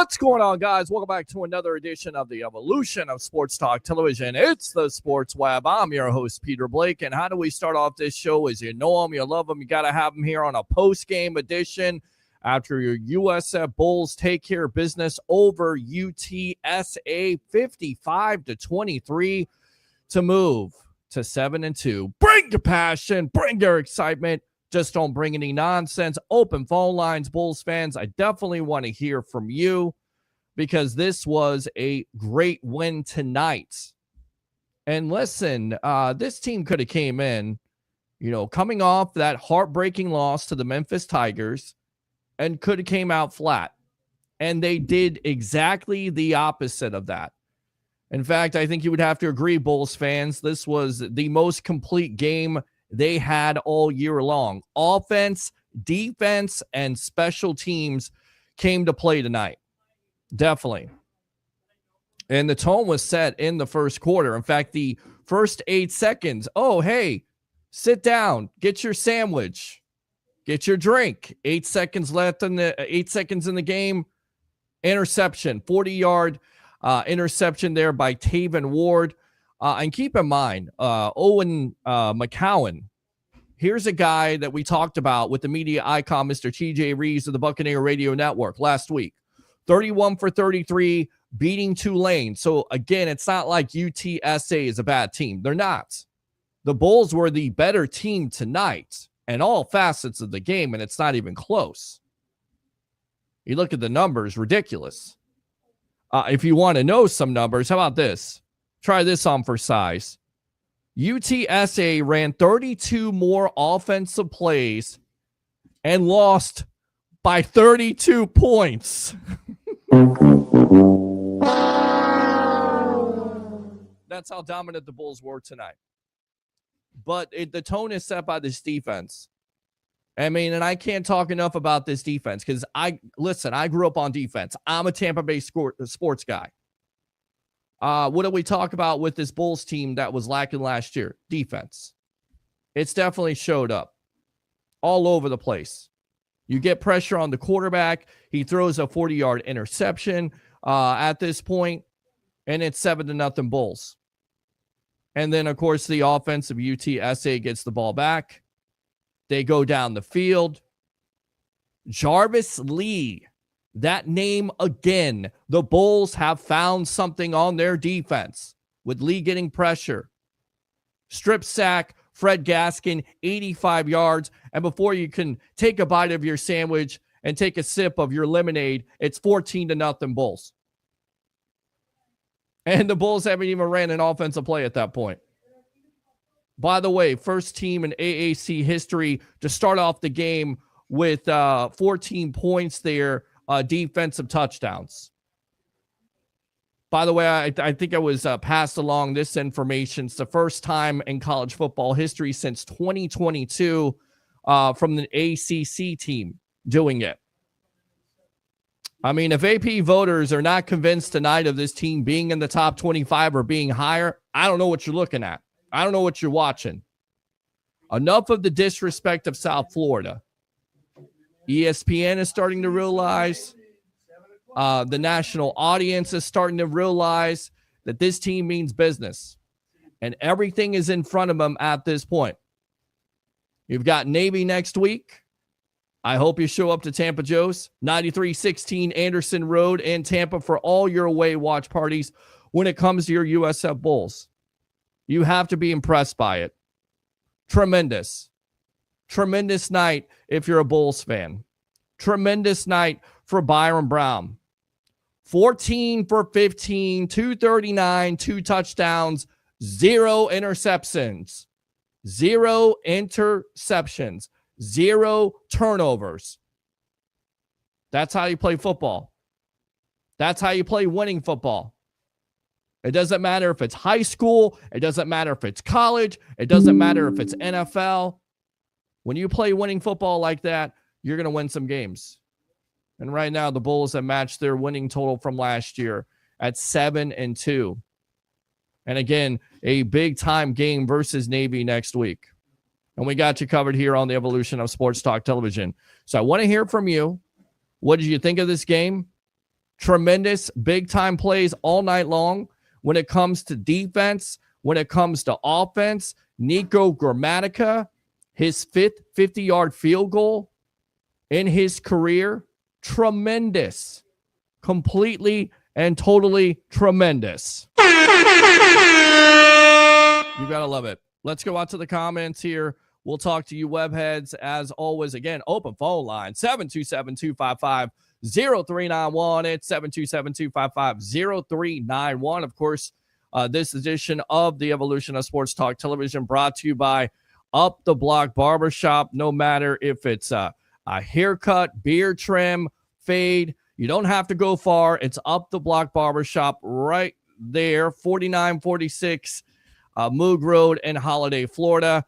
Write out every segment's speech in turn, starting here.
What's going on, guys? Welcome back to another edition of the Evolution of Sports Talk Television. It's the Sports Web. I'm your host, Peter Blake. And how do we start off this show? As you know them, you love them, you got to have them here on a post-game edition after your USF Bulls take care of business over UTSA 55-23 to move to 7-2. Bring the passion, bring their excitement. Just don't bring any nonsense. Open phone lines, Bulls fans. I definitely want to hear from you because this was a great win tonight. And listen, this team could have came in, coming off that heartbreaking loss to the Memphis Tigers and could have came out flat. And they did exactly the opposite of that. In fact, I think you would have to agree, Bulls fans, this was the most complete game they had all year long. Offense, defense, and special teams came to play tonight. Definitely. And the tone was set in the first quarter. In fact, the first 8 seconds, oh, hey, sit down, get your sandwich, get your drink. 8 seconds left in the 8 seconds in the game. Interception, 40-yard interception there by Taven Ward. And keep in mind, Owen McCowan, here's a guy that we talked about with the media icon, Mr. TJ Reeves of the Buccaneer Radio Network last week. 31 for 33, beating Tulane. So, again, it's not like UTSA is a bad team. They're not. The Bulls were the better team tonight in all facets of the game, and it's not even close. You look at the numbers, ridiculous. If you want to know some numbers, how about this? Try this on for size. UTSA ran 32 more offensive plays and lost by 32 points. That's how dominant the Bulls were tonight. But the tone is set by this defense. I mean, and I can't talk enough about this defense because I grew up on defense. I'm a Tampa Bay sports guy. What did we talk about with this Bulls team that was lacking last year? Defense. It's definitely showed up all over the place. You get pressure on the quarterback. He throws a 40-yard interception at this point, and it's 7-0 Bulls. And then, of course, the offense of UTSA gets the ball back. They go down the field. Jarvis Lee. That name again. The Bulls have found something on their defense with Lee getting pressure. Strip sack, Fred Gaskin, 85 yards. And before you can take a bite of your sandwich and take a sip of your lemonade, it's 14-0 Bulls. And the Bulls haven't even ran an offensive play at that point. By the way, first team in AAC history to start off the game with 14 points there. Defensive touchdowns. By the way, I think I was passed along this information. It's the first time in college football history since 2022 from the ACC team doing it. I mean, if AP voters are not convinced tonight of this team being in the top 25 or being higher, I don't know what you're looking at. I don't know what you're watching. Enough of the disrespect of South Florida. ESPN is starting to realize, the national audience is starting to realize that this team means business. And everything is in front of them at this point. You've got Navy next week. I hope you show up to Tampa Joe's, 9316 Anderson Road in Tampa for all your away watch parties when it comes to your USF Bulls. You have to be impressed by it. Tremendous. Tremendous night if you're a Bulls fan. Tremendous night for Byron Brown. 14 for 15, 239, 2 touchdowns, 0 interceptions. 0 interceptions. 0 turnovers. That's how you play football. That's how you play winning football. It doesn't matter if it's high school. It doesn't matter if it's college. It doesn't matter if it's NFL. When you play winning football like that, you're going to win some games. And right now, the Bulls have matched their winning total from last year at 7-2. And again, a big-time game versus Navy next week. And we got you covered here on the Evolution of Sports Talk Television. So I want to hear from you. What did you think of this game? Tremendous big-time plays all night long. When it comes to defense, when it comes to offense, Nico Gramatica, his 5th 50-yard field goal in his career, tremendous. Completely and totally tremendous. You gotta love it. Let's go out to the comments here. We'll talk to you webheads as always. Again, open phone line 727-255-0391. It's 727-255-0391. Of course, this edition of the Evolution of Sports Talk Television brought to you by Up the Block Barbershop. No matter if it's a haircut, beard trim, fade, you don't have to go far. It's Up the Block Barbershop right there, 4946 Moog Road in Holiday, Florida.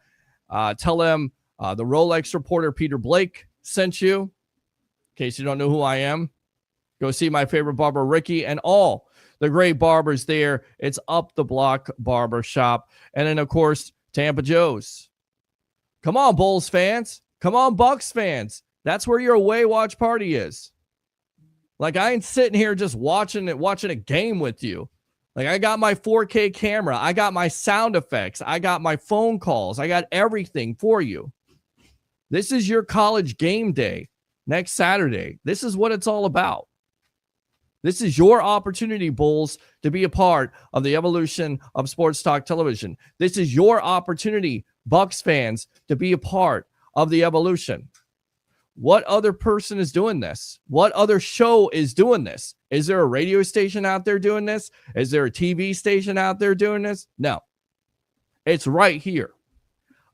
Tell them the Rolex reporter Peter Blake sent you. In case you don't know who I am, go see my favorite barber, Ricky, and all the great barbers there. It's Up the Block Barbershop. And then, of course, Tampa Joe's. Come on, Bulls fans. Come on, Bucks fans. That's where your away watch party is. Like, I ain't sitting here just watching a game with you. Like, I got my 4K camera. I got my sound effects. I got my phone calls. I got everything for you. This is your college game day next Saturday. This is what it's all about. This is your opportunity, Bulls, to be a part of the evolution of Sports Talk Television. This is your opportunity, Bucks fans, to be a part of the evolution. What other person is doing this? What other show is doing this? Is there a radio station out there doing this? Is there a TV station out there doing this? No. It's right here.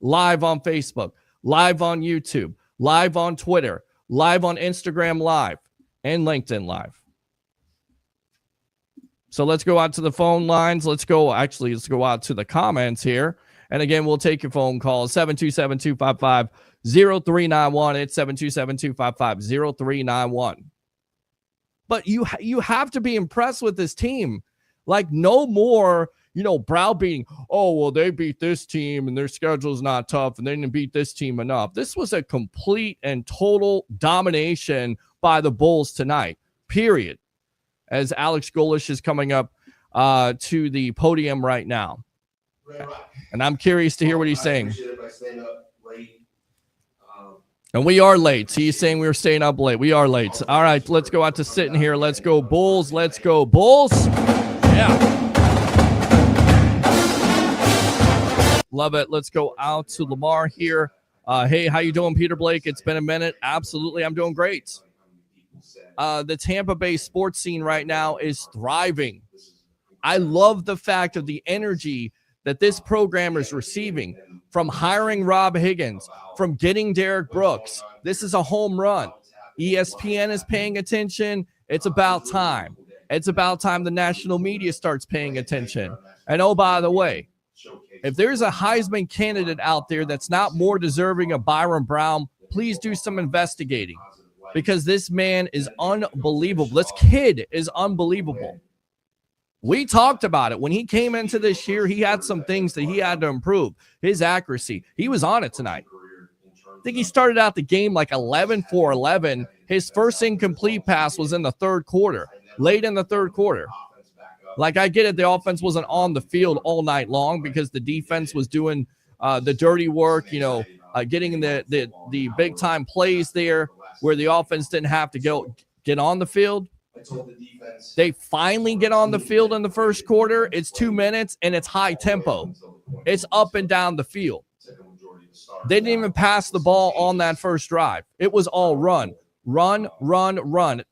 Live on Facebook, live on YouTube, live on Twitter, live on Instagram Live, and LinkedIn Live. So let's go out to the phone lines. Let's go out to the comments here. And again, we'll take your phone calls, 727-255-0391. It's 727-255-0391. But you have to be impressed with this team. Like, no more, browbeating. Oh, well, they beat this team and their schedule's not tough and they didn't beat this team enough. This was a complete and total domination by the Bulls tonight, period. As Alex Golish is coming up to the podium right now. And I'm curious to hear what he's saying. And we are late. So he's saying we were staying up late. We are late. All right, let's go out to sitting here. Let's go Bulls. Let's go Bulls. Yeah. Love it. Let's go out to Lamar here. Hey, how you doing, Peter Blake? It's been a minute. Absolutely, I'm doing great. The Tampa Bay sports scene right now is thriving. I love the fact of the energy that this program is receiving from hiring Rob Higgins, from getting Derek Brooks. This is a home run. ESPN is paying attention. It's about time. It's about time the national media starts paying attention. And oh, by the way, if there's a Heisman candidate out there that's not more deserving of Byron Brown, please do some investigating, because this man is unbelievable. This kid is unbelievable. We talked about it. When he came into this year, he had some things that he had to improve. His accuracy. He was on it tonight. I think he started out the game like 11 for 11. His first incomplete pass was in the third quarter, late in the third quarter. Like, I get it. The offense wasn't on the field all night long because the defense was doing the dirty work, getting the big time plays there where the offense didn't have to get on the field. They finally get on the field in the first quarter. It's 2 minutes, and it's high tempo. It's up and down the field. They didn't even pass the ball on that first drive. It was all run. I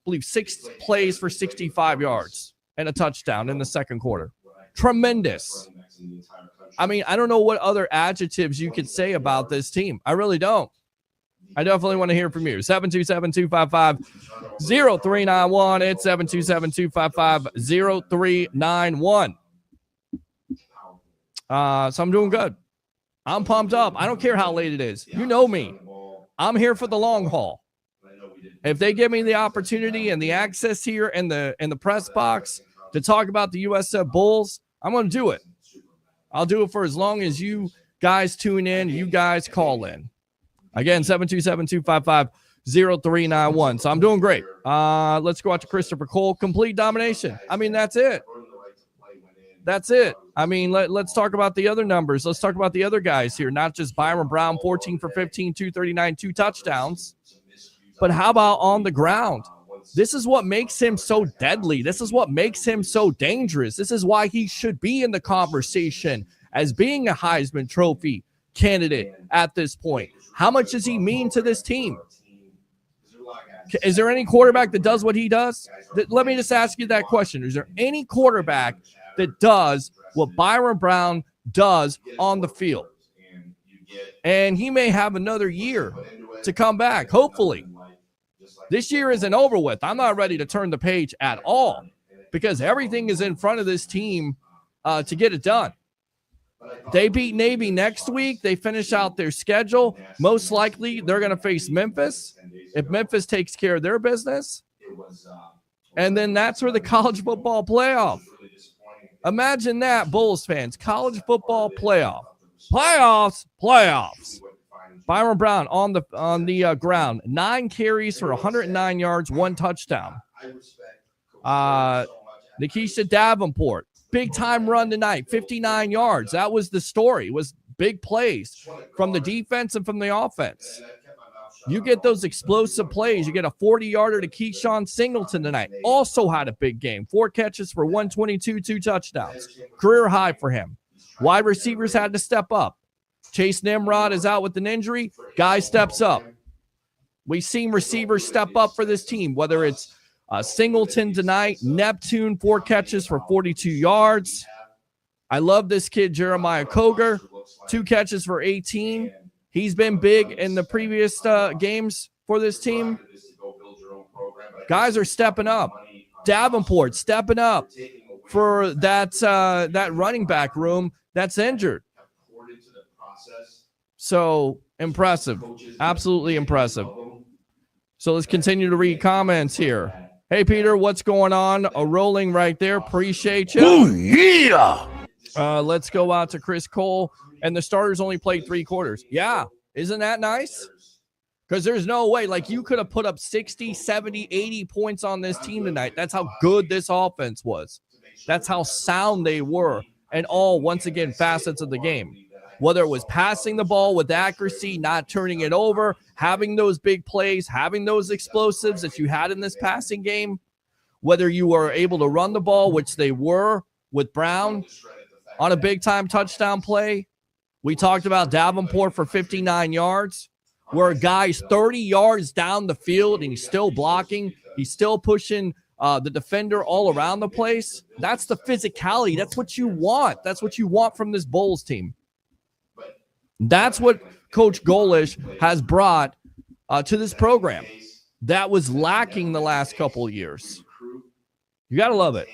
believe 6 plays for 65 yards and a touchdown in the second quarter. Tremendous. I mean, I don't know what other adjectives you could say about this team. I really don't. I definitely want to hear from you. 727-255-0391. It's 727-255-0391. So I'm doing good. I'm pumped up. I don't care how late it is. You know me. I'm here for the long haul. If they give me the opportunity and the access here in the press box to talk about the USF Bulls, I'm going to do it. I'll do it for as long as you guys tune in, you guys call in. Again, 727-255-0391. 0391. So I'm doing great. Let's go out to Christopher Cole. Complete domination. I mean, that's it. That's it. I mean, let's talk about the other numbers. Let's talk about the other guys here, not just Byron Brown, 14 for 15, 239, 2 touchdowns. But how about on the ground? This is what makes him so deadly. This is what makes him so dangerous. This is why he should be in the conversation as being a Heisman Trophy candidate at this point. How much does he mean to this team? Is there any quarterback that does what he does? Let me just ask you that question. Is there any quarterback that does what Byron Brown does on the field? And he may have another year to come back, hopefully. This year isn't over with. I'm not ready to turn the page at all because everything is in front of this team to get it done. They beat Navy next week. They finish out their schedule. Most likely, they're going to face Memphis. If Memphis takes care of their business, and then that's where the college football playoff. Imagine that, Bulls fans. College football playoff. Playoffs. Byron Brown on the ground. 9 carries for 109 yards, 1 touchdown. Nikisha Davenport. Big time run tonight, 59 yards. That was the story. It was big plays from the defense and from the offense. You get those explosive plays. You get a 40-yarder to Keyshawn Singleton tonight. Also had a big game. 4 catches for 122, 2 touchdowns. Career high for him. Wide receivers had to step up. Chase Nimrod is out with an injury. Guy steps up. We've seen receivers step up for this team, whether it's Singleton tonight, Neptune, 4 catches for 42 yards. I love this kid, Jeremiah Koger, 2 catches for 18. He's been big in the previous games for this team. Guys are stepping up. Davenport stepping up for that running back room that's injured. So impressive. Absolutely impressive. So let's continue to read comments here. Hey, Peter, what's going on? Rolling right there. Appreciate you. Oh, yeah. Let's go out to Chris Cole. And the starters only played 3 quarters. Yeah. Isn't that nice? Because there's no way. Like, you could have put up 60, 70, 80 points on this team tonight. That's how good this offense was. That's how sound they were. And all, once again, facets of the game. Whether it was passing the ball with accuracy, not turning it over, having those big plays, having those explosives that you had in this passing game, whether you were able to run the ball, which they were with Brown on a big-time touchdown play. We talked about Davenport for 59 yards, where a guy's 30 yards down the field and he's still blocking. He's still pushing the defender all around the place. That's the physicality. That's what you want. That's what you want from this Bulls team. That's what Coach Golish has brought to this program. That was lacking the last couple of years. You got to love it.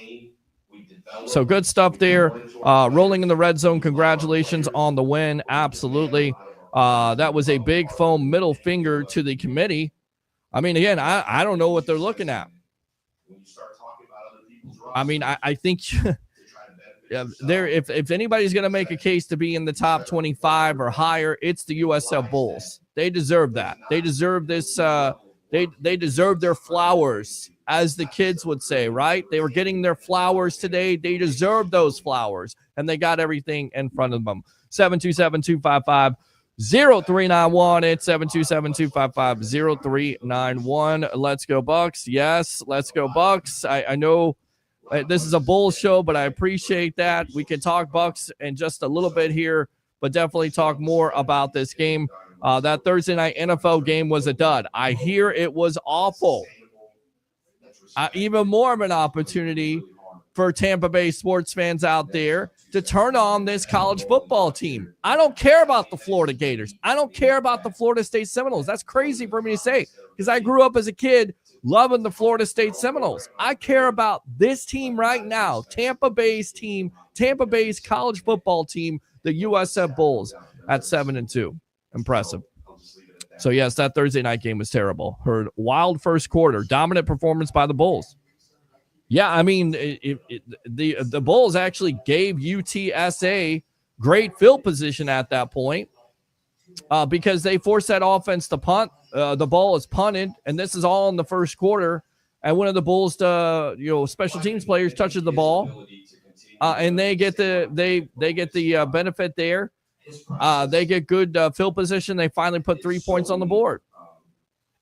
So good stuff there. Rolling in the red zone. Congratulations on the win. Absolutely. That was a big foam middle finger to the committee. I mean, again, I don't know what they're looking at. I mean, I think if anybody's going to make a case to be in the top 25 or higher, it's the USF Bulls. They deserve that. They deserve this. They deserve their flowers, as the kids would say, right? They were getting their flowers today. They deserve those flowers, and they got everything in front of them. 727-255-0391. It's 727-255-0391. Let's go Bucks. Yes, let's go Bucks. I know this is a Bulls show, but I appreciate that. We can talk Bucks in just a little bit here, but definitely talk more about this game. That Thursday night NFL game was a dud. I hear it was awful. Even more of an opportunity for Tampa Bay sports fans out there to turn on this college football team. I don't care about the Florida Gators. I don't care about the Florida State Seminoles. That's crazy for me to say because I grew up as a kid loving the Florida State Seminoles. I care about this team right now, Tampa Bay's team, Tampa Bay's college football team, the USF Bulls at 7-2. Impressive. So, yes, that Thursday night game was terrible. Heard wild first quarter, dominant performance by the Bulls. Yeah, I mean, the Bulls actually gave UTSA great field position at that point. because they forced that offense to punt. The ball is punted, and this is all in the first quarter. And one of the Bulls, special teams players touches the ball, and they get the benefit there. They get good field position. They finally put 3 points on the board.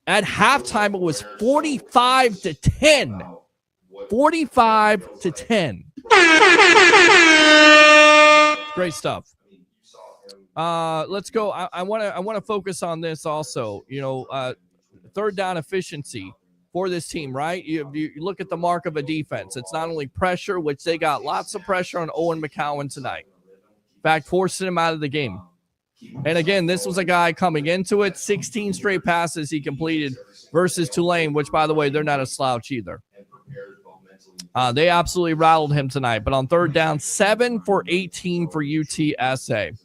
At halftime, it was 45-10. 45-10. Great stuff. Let's go. I want to focus on this also. Third down efficiency for this team, right? You look at the mark of a defense. It's not only pressure, which they got lots of pressure on Owen McCowan tonight. In fact, forcing him out of the game. And again, this was a guy coming into it. 16 straight passes he completed versus Tulane, which, by the way, they're not a slouch either. They absolutely rattled him tonight. But on third down, 7 for 18 for UTSA.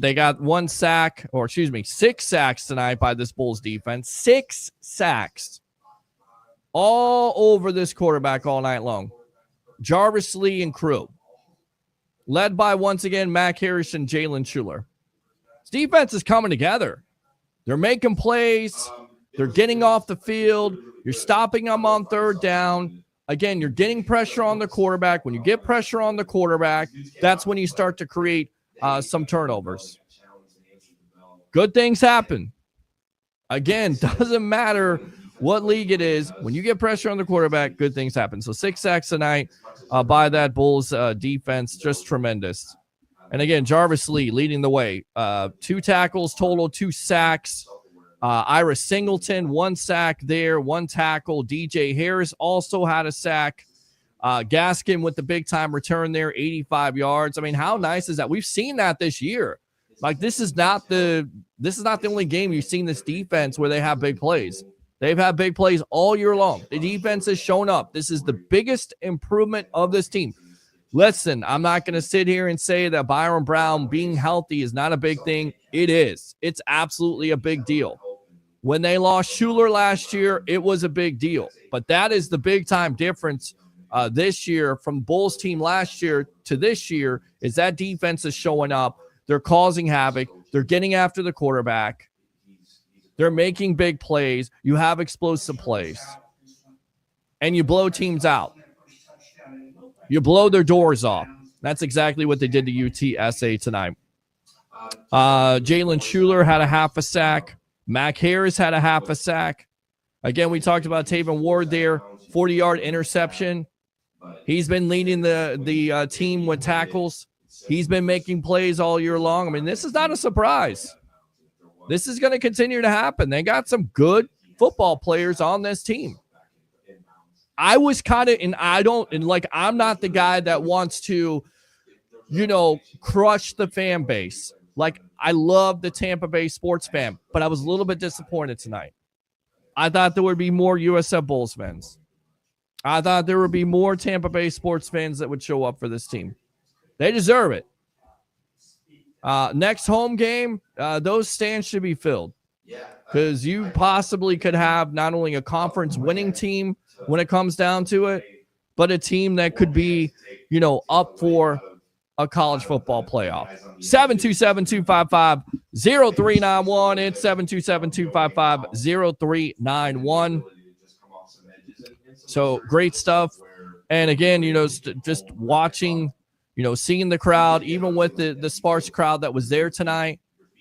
They got 6 sacks tonight by this Bulls defense. 6 sacks all over this quarterback all night long. Jarvis Lee and crew. Led by, once again, Mac Harris and Jalen Schuler. This defense is coming together. They're making plays. They're getting off the field. You're stopping them on third down. Again, you're getting pressure on the quarterback. When you get pressure on the quarterback, that's when you start to create some turnovers. Good things happen. Again, doesn't matter what league it is. When you get pressure on the quarterback, good things happen. So 6 sacks tonight by that Bulls defense. Just tremendous. And again, Jarvis Lee leading the way. 2 tackles total, 2 sacks. Ira Singleton, 1 sack there, 1 tackle. DJ Harris also had a sack. Gaskin with the big-time return there, 85 yards. I mean, how nice is that? We've seen that this year. Like, this is not the only game you've seen this defense where they have big plays. They've had big plays all year long. The defense has shown up. This is the biggest improvement of this team. Listen, I'm not going to sit here and say that Byron Brown being healthy is not a big thing. It is. It's absolutely a big deal. When they lost Schuler last year, it was a big deal. But that is the big-time difference this year from Bulls team last year to this year is that defense is showing up. They're causing havoc. They're getting after the quarterback. They're making big plays. You have explosive plays. And you blow teams out. You blow their doors off. That's exactly what they did to UTSA tonight. Jalen Schuler had a half a sack. Mac Harris had a half a sack. Again, we talked about Taven Ward there. 40-yard interception. He's been leading the team with tackles. He's been making plays all year long. I mean, this is not a surprise. This is going to continue to happen. They got some good football players on this team. I was kind of, I'm not the guy that wants to, crush the fan base. Like, I love the Tampa Bay sports fan, but I was a little bit disappointed tonight. I thought there would be more USF Bulls fans. I thought there would be more Tampa Bay sports fans that would show up for this team. They deserve it. Next home game, those stands should be filled because you possibly could have not only a conference winning team when it comes down to it, but a team that could be, up for a college football playoff. 727-255-0391. It's 727-255-0391. So great stuff. And again, just watching, seeing the crowd, even with the sparse crowd that was there tonight,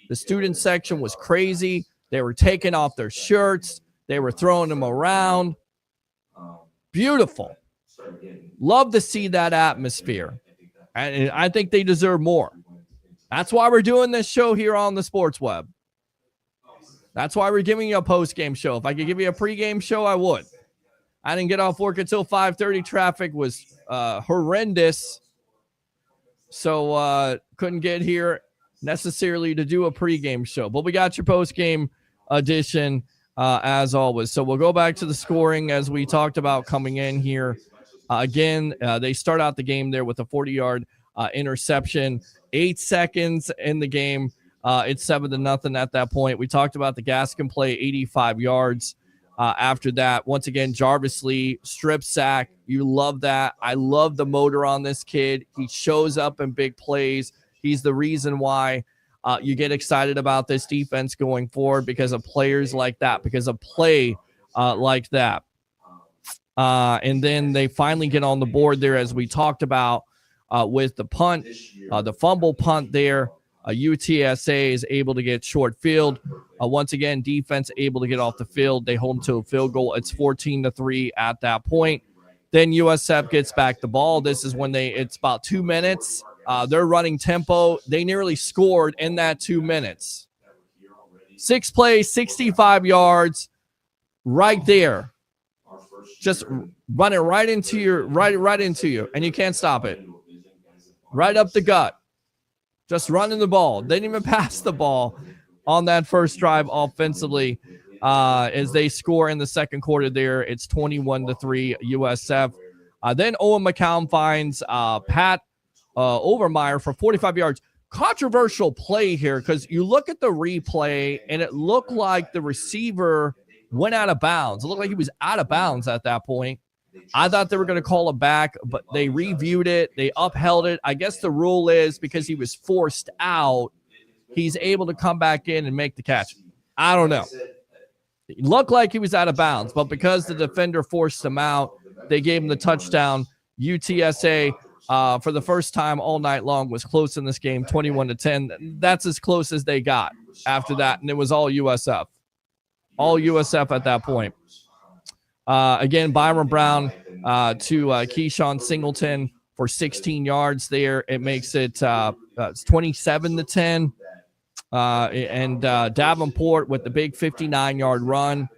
the student section was crazy. They were taking off their shirts. They were throwing them around. Beautiful. Love to see that atmosphere. And I think they deserve more. That's why we're doing this show here on the Sports Web. That's why we're giving you a post-game show. If I could give you a pre-game show, I would. I didn't get off work until 5:30. Traffic was horrendous. So couldn't get here necessarily to do a pre-game show. But we got your post-game edition as always. So we'll go back to the scoring as we talked about coming in here. Again, they start out the game there with a 40-yard interception. 8 seconds in the game. It's 7-0 at that point. We talked about the Gaskin play, 85 yards. After that, once again, Jarvis Lee, strip sack. You love that. I love the motor on this kid. He shows up in big plays. He's the reason why you get excited about this defense going forward, because of players like that, because of play like that. And then they finally get on the board there, as we talked about, with the punt, the fumble punt there. UTSA is able to get short field. Once again, defense able to get off the field. They hold them to a field goal. It's 14-3 at that point. Then USF gets back the ball. This is when it's about 2 minutes. They're running tempo. They nearly scored in that 2 minutes. 6 plays, 65 yards, right there. Just run it right into you, and you can't stop it. Right up the gut. Just running the ball. They didn't even pass the ball on that first drive offensively. As they score in the second quarter there, it's 21-3 USF. Then Owen McCown finds Pat Overmeyer for 45 yards. Controversial play here, because you look at the replay and it looked like the receiver went out of bounds. It looked like he was out of bounds at that point. I thought they were going to call it back, but they reviewed it. They upheld it. I guess the rule is because he was forced out, he's able to come back in and make the catch. I don't know. It looked like he was out of bounds, but because the defender forced him out, they gave him the touchdown. UTSA, for the first time all night long, was close in this game, 21-10. That's as close as they got after that, and it was all USF. All USF at that point. Again, Byron Brown to Keyshawn Singleton for 16 yards there. It makes it 27-10. And Davenport with the big 59-yard run.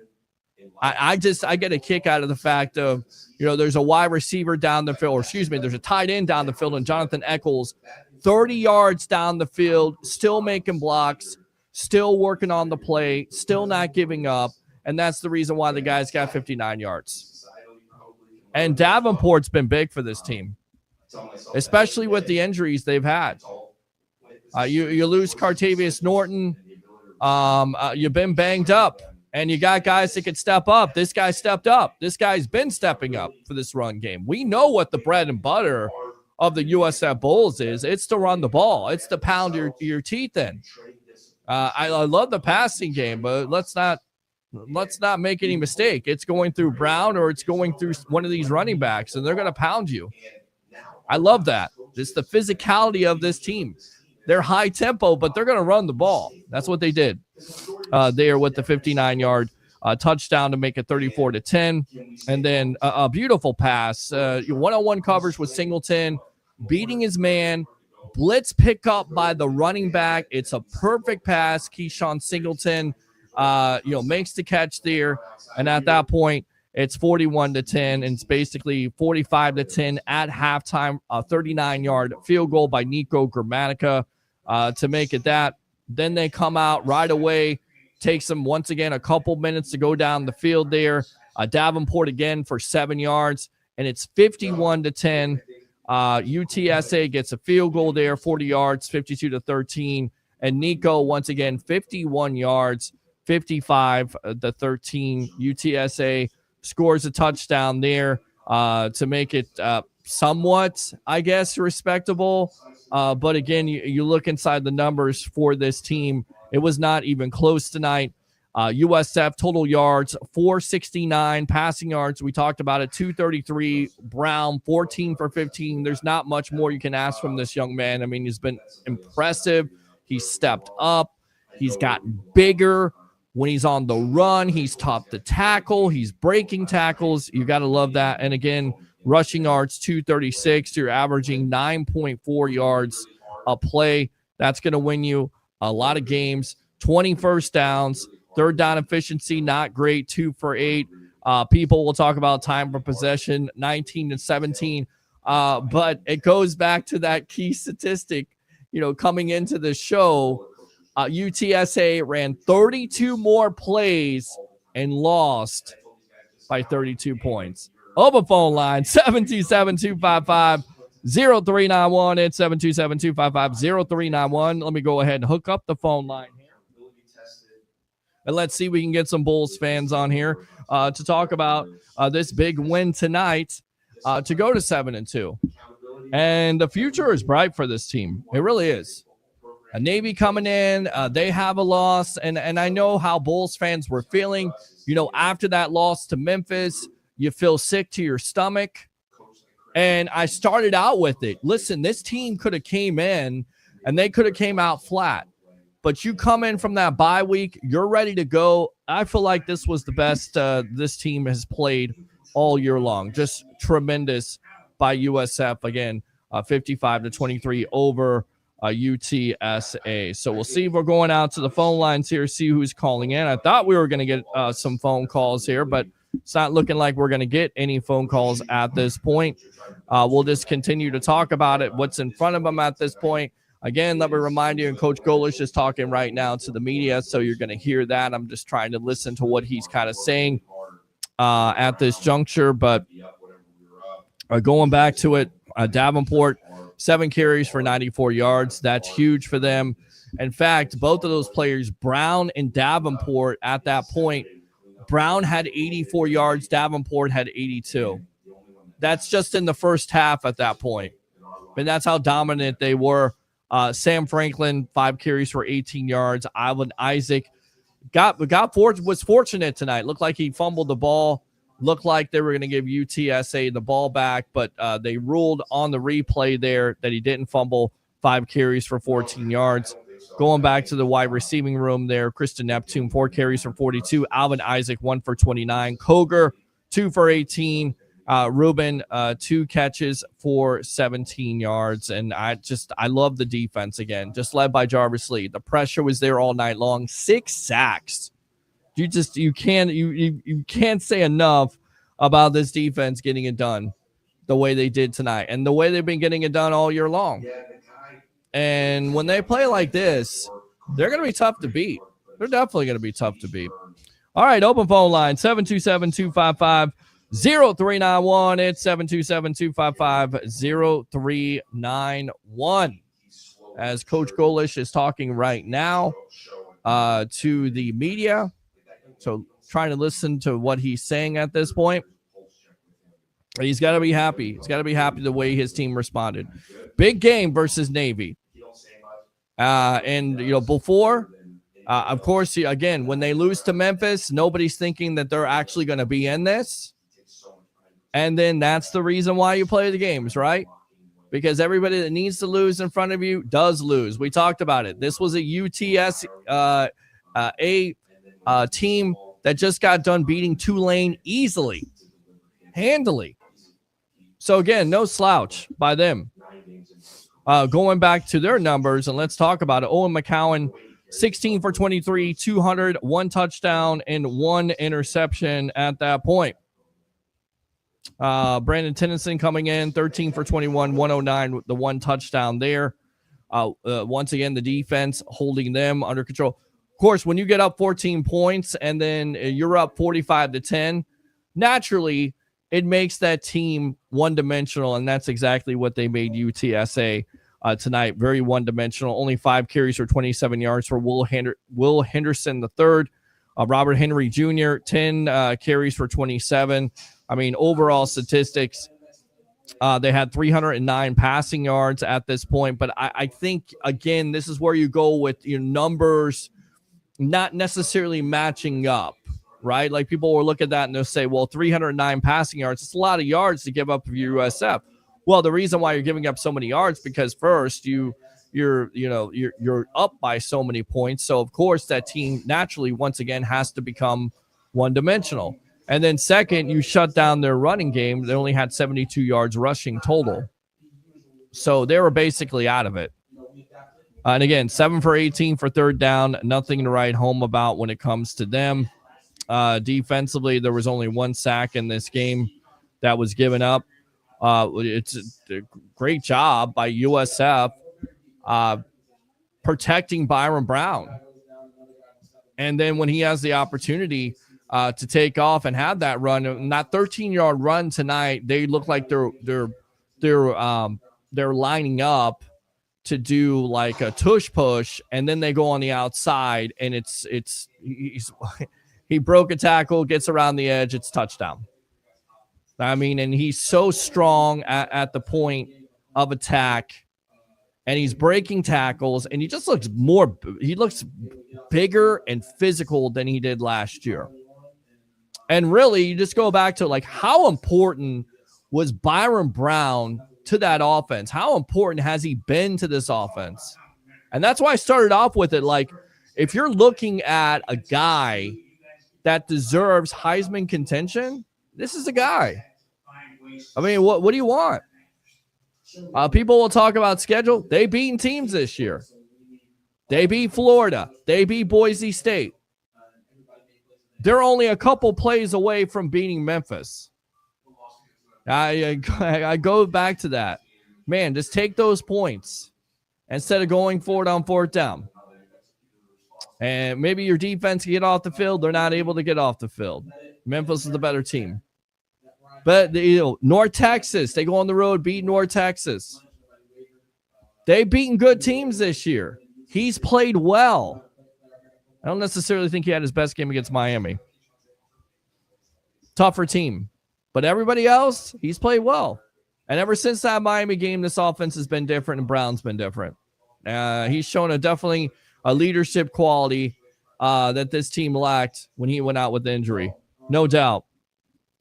I get a kick out of the fact of, there's a wide receiver down the field, there's a tight end down the field, and Jonathan Eccles, 30 yards down the field, still making blocks, still working on the play, still not giving up. And that's the reason why the guys got 59 yards. And Davenport's been big for this team, especially with the injuries they've had. You lose Cartavius Norton. You've been banged up, and you got guys that can step up. This guy stepped up. This guy's been stepping up for this run game. We know what the bread and butter of the USF Bulls is. It's to run the ball. It's to pound your teeth in. I love the passing game, but let's not make any mistake. It's going through Brown or it's going through one of these running backs, and they're going to pound you. I love that. It's the physicality of this team. They're high tempo, but they're going to run the ball. That's what they did there with the 59-yard touchdown to make it 34-10. And then a beautiful pass. One-on-one coverage with Singleton, beating his man. Blitz pickup by the running back. It's a perfect pass. Keyshawn Singleton makes the catch there. And at that point, it's 41-10, and it's basically 45-10 at halftime. A 39-yard field goal by Nico Gramatica to make it that. Then they come out right away. Takes them once again a couple minutes to go down the field there. Davenport again for 7 yards, and it's 51-10. UTSA gets a field goal there, 40 yards, 52-13. And Nico once again 51 yards, 55-13. UTSA scores a touchdown there to make it somewhat, I guess, respectable. But again, you look inside the numbers for this team. It was not even close tonight. USF total yards, 469. Passing yards, we talked about it, 233. Brown, 14 for 15. There's not much more you can ask from this young man. I mean, he's been impressive. He's stepped up. He's gotten bigger. When he's on the run, he's tough to tackle. He's breaking tackles. You got to love that. And again, rushing yards, 236. You're averaging 9.4 yards a play. That's going to win you a lot of games. 20 first downs. Third down efficiency, not great, 2 for 8. People will talk about time for possession, 19-17. But it goes back to that key statistic, coming into the show. UTSA ran 32 more plays and lost by 32 points. Open phone line, 727-255-0391. It's 727-255-0391. Let me go ahead and hook up the phone line here. And let's see if we can get some Bulls fans on here to talk about this big win tonight to go to 7-2. And the future is bright for this team. It really is. A Navy coming in, they have a loss, and I know how Bulls fans were feeling. After that loss to Memphis, you feel sick to your stomach. And I started out with it. Listen, this team could have came in, and they could have came out flat. But you come in from that bye week, you're ready to go. I feel like this was the best this team has played all year long. Just tremendous by USF again, 55-23 over UTSA. So we'll see if we're going out to the phone lines here, see who's calling in. I thought we were going to get some phone calls here, but it's not looking like we're going to get any phone calls at this point. We'll just continue to talk about it, what's in front of them at this point. Again, let me remind you, and Coach Golish is talking right now to the media, so you're going to hear that. I'm just trying to listen to what he's kind of saying at this juncture. But going back to it, Davenport, 7 carries for 94 yards. That's huge for them. In fact, both of those players, Brown and Davenport, at that point, Brown had 84 yards, Davenport had 82. That's just in the first half at that point. And that's how dominant they were. Sam Franklin, 5 carries for 18 yards. Ivan Isaac was fortunate tonight. Looked like he fumbled the ball. Looked like they were going to give UTSA the ball back, but they ruled on the replay there that he didn't fumble. 5 carries for 14 yards. Going back to the wide receiving room there, Kristen Neptune, 4 carries for 42. Alvin Isaac, 1 for 29. Koger, 2 for 18. Ruben, 2 catches for 17 yards. And I love the defense again, just led by Jarvis Lee. The pressure was there all night long. 6 sacks. You can't say enough about this defense getting it done the way they did tonight and the way they've been getting it done all year long. And when they play like this, they're going to be tough to beat. They're definitely going to be tough to beat. All right, open phone line, 727-255-0391. It's 727-255-0391. As Coach Golish is talking right now to the media. So trying to listen to what he's saying at this point. He's got to be happy. He's got to be happy the way his team responded. Big game versus Navy. Before, of course, again, when they lose to Memphis, nobody's thinking that they're actually going to be in this. And then that's the reason why you play the games, right? Because everybody that needs to lose in front of you does lose. We talked about it. This was a UTSA team that just got done beating Tulane easily, handily. So, again, no slouch by them. Going back to their numbers, and let's talk about it. Owen McCowan, 16 for 23, 200, 1 touchdown, and 1 interception at that point. Brandon Tennyson coming in, 13 for 21, 109 with the 1 touchdown there. Once again, the defense holding them under control. Of course, when you get up 14 points and then you're up 45-10, naturally it makes that team one-dimensional, and that's exactly what they made UTSA tonight. Very one-dimensional. Only 5 carries for 27 yards for Will Henderson III. Robert Henry Jr., 10 carries for 27. I mean, overall statistics, they had 309 passing yards at this point. But I think, again, this is where you go with your numbers not necessarily matching up, right? Like, people will look at that and they'll say, well, 309 passing yards, it's a lot of yards to give up for your USF. Well, the reason why you're giving up so many yards, because first you're up by so many points. So of course that team naturally once again has to become one-dimensional. And then second, you shut down their running game. They only had 72 yards rushing total. So they were basically out of it. And again, 7 for 18 for third down. Nothing to write home about when it comes to them. Defensively, there was only 1 sack in this game that was given up. It's a great job by USF protecting Byron Brown. And then when he has the opportunity to take off and have that run, that 13-yard run tonight, they look like they're lining up to do like a tush push, and then they go on the outside, and he broke a tackle, gets around the edge, it's touchdown. I mean, and he's so strong at the point of attack, and he's breaking tackles, and he looks bigger and physical than he did last year. And really, you just go back to like how important was Byron Brown to that offense? How important has he been to this offense? And that's why I started off with it. Like, if you're looking at a guy that deserves Heisman contention, this is a guy. I mean, what do you want? People will talk about schedule. They beaten teams this year. They beat Florida. They beat Boise State. They're only a couple plays away from beating Memphis. I go back to that. Man, just take those points instead of going for it on fourth down. And maybe your defense can get off the field. They're not able to get off the field. Memphis is the better team. But, North Texas, they go on the road, beat North Texas. They've beaten good teams this year. He's played well. I don't necessarily think he had his best game against Miami. Tougher team. But everybody else, he's played well. And ever since that Miami game, this offense has been different and Brown's been different. He's shown definitely a leadership quality that this team lacked when he went out with injury. No doubt.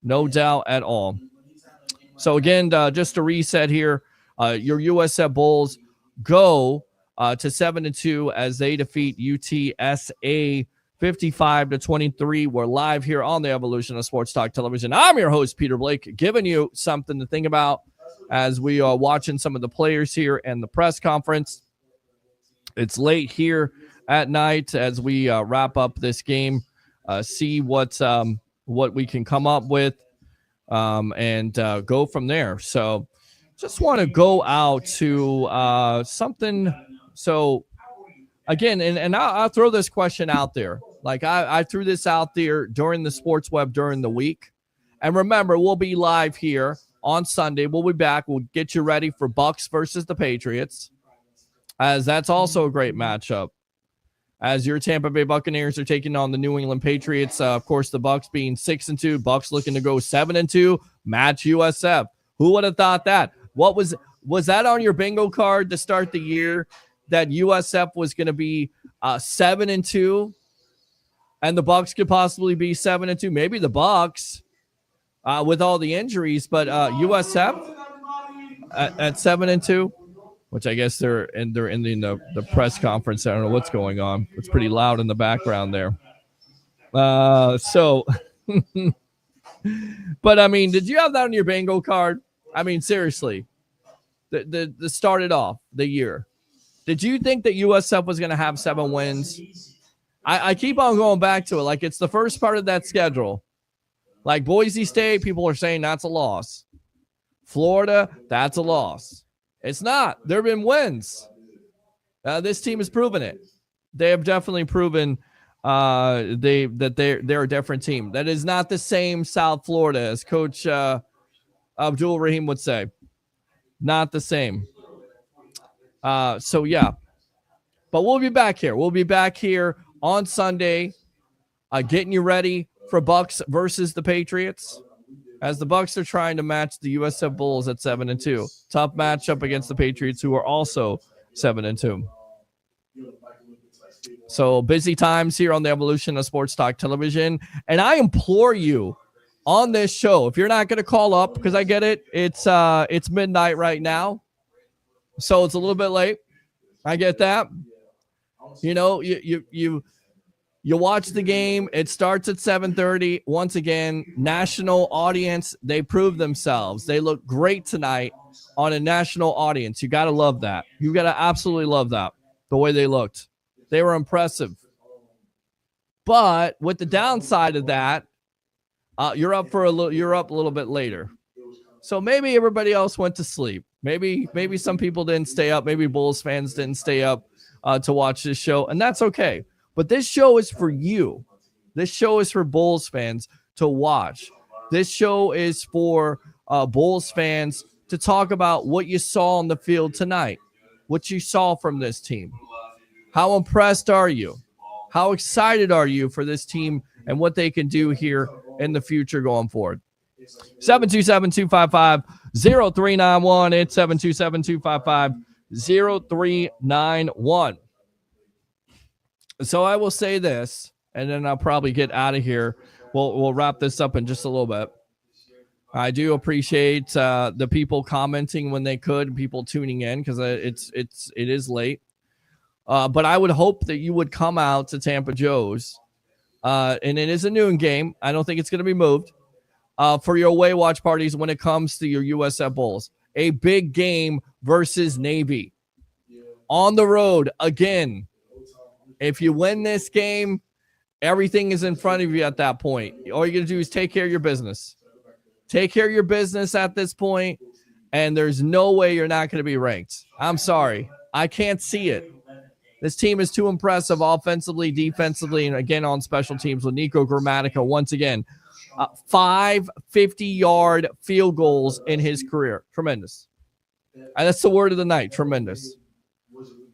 No doubt at all. So again, just to reset here, your USF Bulls go to 7-2 as they defeat UTSA 55-23. We're live here on the Evolution of Sports Talk Television. I'm your host, Peter Blake, giving you something to think about as we are watching some of the players here and the press conference. It's late here at night as we wrap up this game, see what we can come up with, and go from there. So just want to go out to something. So again, and I'll throw this question out there. Like I threw this out there during the Sports Web during the week. And remember, we'll be live here on Sunday. We'll be back. We'll get you ready for Bucks versus the Patriots, as that's also a great matchup. As your Tampa Bay Buccaneers are taking on the New England Patriots. Of course, the Bucks being 6-2, Bucks looking to go 7-2, match USF. Who would have thought that? What was that on your bingo card to start the year, that USF was going to be 7-2, and the Bucks could possibly be 7-2? Maybe the Bucks with all the injuries, but USF at 7-2. Which I guess they're ending the press conference. I don't know what's going on. It's pretty loud in the background there. But I mean, did you have that on your bingo card? I mean, seriously, the started off the year. Did you think that USF was going to have 7 wins? I keep on going back to it. Like, it's the first part of that schedule. Like Boise State, people are saying that's a loss. Florida, that's a loss. It's not. There have been wins. This team has proven it. They have definitely proven they're a different team. That is not the same South Florida, as Coach Abdul Rahim would say. Not the same. So, yeah. But we'll be back here. We'll be back here on Sunday getting you ready for Bucks versus the Patriots, as the Bucks are trying to match the USF Bulls at 7-2. Tough matchup against the Patriots, who are also 7-2. So busy times here on the Evolution of Sports Talk Television. And I implore you on this show, if you're not going to call up, because I get it, it's midnight right now, so it's a little bit late. I get that. You know, you watch the game. It starts at 7:30. Once again, national audience. They prove themselves. They look great tonight on a national audience. You got to love that. You got to absolutely love that, the way they looked. They were impressive. But with the downside of that, you're up a little bit later. So maybe everybody else went to sleep. Maybe some people didn't stay up. Maybe Bulls fans didn't stay up to watch this show, and that's okay. But this show is for you. This show is for Bulls fans to watch. This show is for Bulls fans to talk about what you saw on the field tonight, what you saw from this team. How impressed are you? How excited are you for this team and what they can do here in the future going forward? 727-255 0391 8727 255 0391. So I will say this, and then I'll probably get out of here. We'll wrap this up in just a little bit. I do appreciate the people commenting when they could, people tuning in, because it is late. But I would hope that you would come out to Tampa Joe's, and it is a noon game. I don't think it's going to be moved for your away watch parties when it comes to your USF Bulls. A big game versus Navy on the road again. If you win this game, everything is in front of you at that point. All you're going to do is take care of your business. Take care of your business at this point, and there's no way you're not going to be ranked. I'm sorry. I can't see it. This team is too impressive offensively, defensively, and again on special teams with Nico Grammatica once again. 5 50-yard field goals in his career. Tremendous. And that's the word of the night. Tremendous.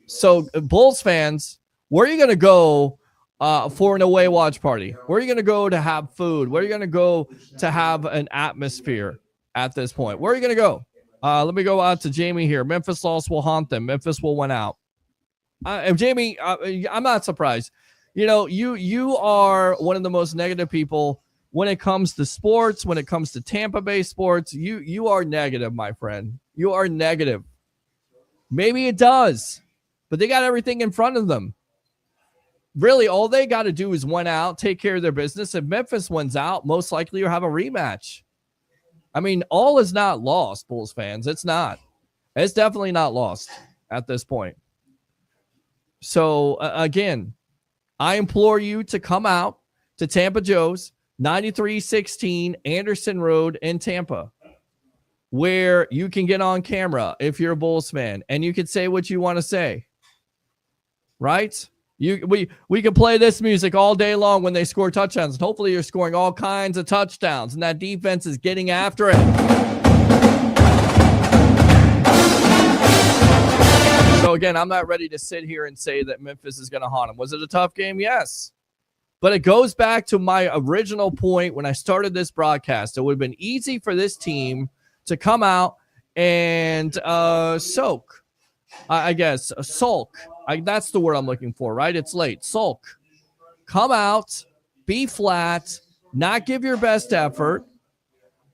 So, Bulls fans, where are you going to go for an away watch party? Where are you going to go to have food? Where are you going to go to have an atmosphere at this point? Where are you going to go? Let me go out to Jamie here. Memphis loss will haunt them. Memphis will win out. Jamie, I'm not surprised. You know, you are one of the most negative people when it comes to sports, when it comes to Tampa Bay sports. You are negative, my friend. You are negative. Maybe it does, but they got everything in front of them. Really, all they got to do is win out, take care of their business. If Memphis wins out, most likely you'll have a rematch. I mean, all is not lost, Bulls fans. It's not. It's definitely not lost at this point. So, again, I implore you to come out to Tampa Joe's, 9316 Anderson Road in Tampa, where you can get on camera if you're a Bulls fan, and you can say what you want to say. Right? We can play this music all day long when they score touchdowns. And hopefully you're scoring all kinds of touchdowns, and that defense is getting after it. So, again, I'm not ready to sit here and say that Memphis is going to haunt them. Was it a tough game? Yes. But it goes back to my original point when I started this broadcast. It would have been easy for this team to come out and sulk. That's the word I'm looking for, right? It's late. Sulk. Come out, be flat, not give your best effort.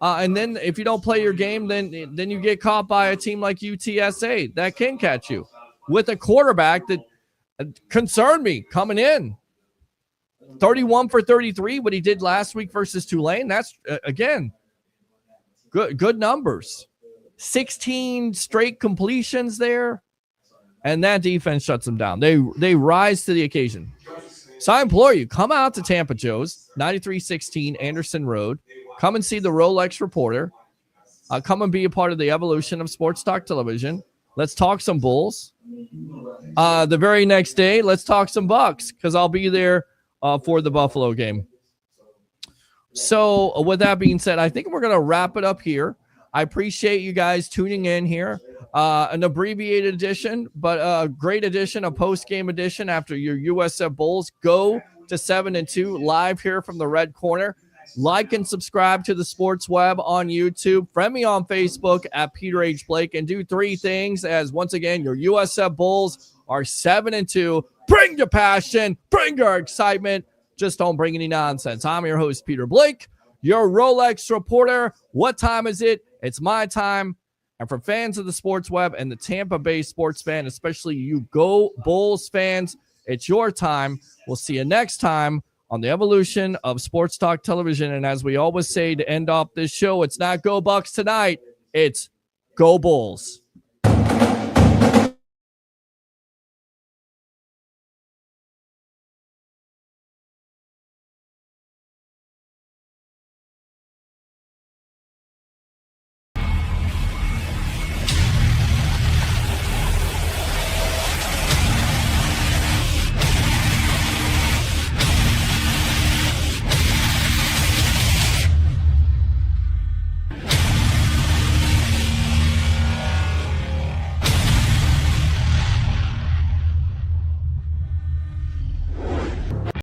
And then if you don't play your game, then you get caught by a team like UTSA that can catch you with a quarterback that concerned me coming in. 31 for 33, what he did last week versus Tulane. That's, again, good numbers. 16 straight completions there. And that defense shuts them down. They rise to the occasion. So I implore you, come out to Tampa Joe's, 9316 Anderson Road. Come and see the Rolex Reporter. Come and be a part of the evolution of Sports Talk Television. Let's talk some Bulls. The very next day, let's talk some Bucks, because I'll be there for the Buffalo game. So with that being said, I think we're going to wrap it up here. I appreciate you guys tuning in here. An abbreviated edition, but a great edition, a post-game edition after your USF Bulls go to 7-2 live here from the Red Corner. Like and subscribe to the Sports Web on YouTube. Friend me on Facebook at Peter H. Blake, and do 3 things as, once again, your USF Bulls are 7-2. Bring your passion. Bring your excitement. Just don't bring any nonsense. I'm your host, Peter Blake, your Rolex Reporter. What time is it? It's my time. And for fans of the Sports Web and the Tampa Bay sports fan, especially you Go Bulls fans, it's your time. We'll see you next time on the evolution of Sports Talk Television. And as we always say to end off this show, it's not Go Bucks tonight. It's Go Bulls.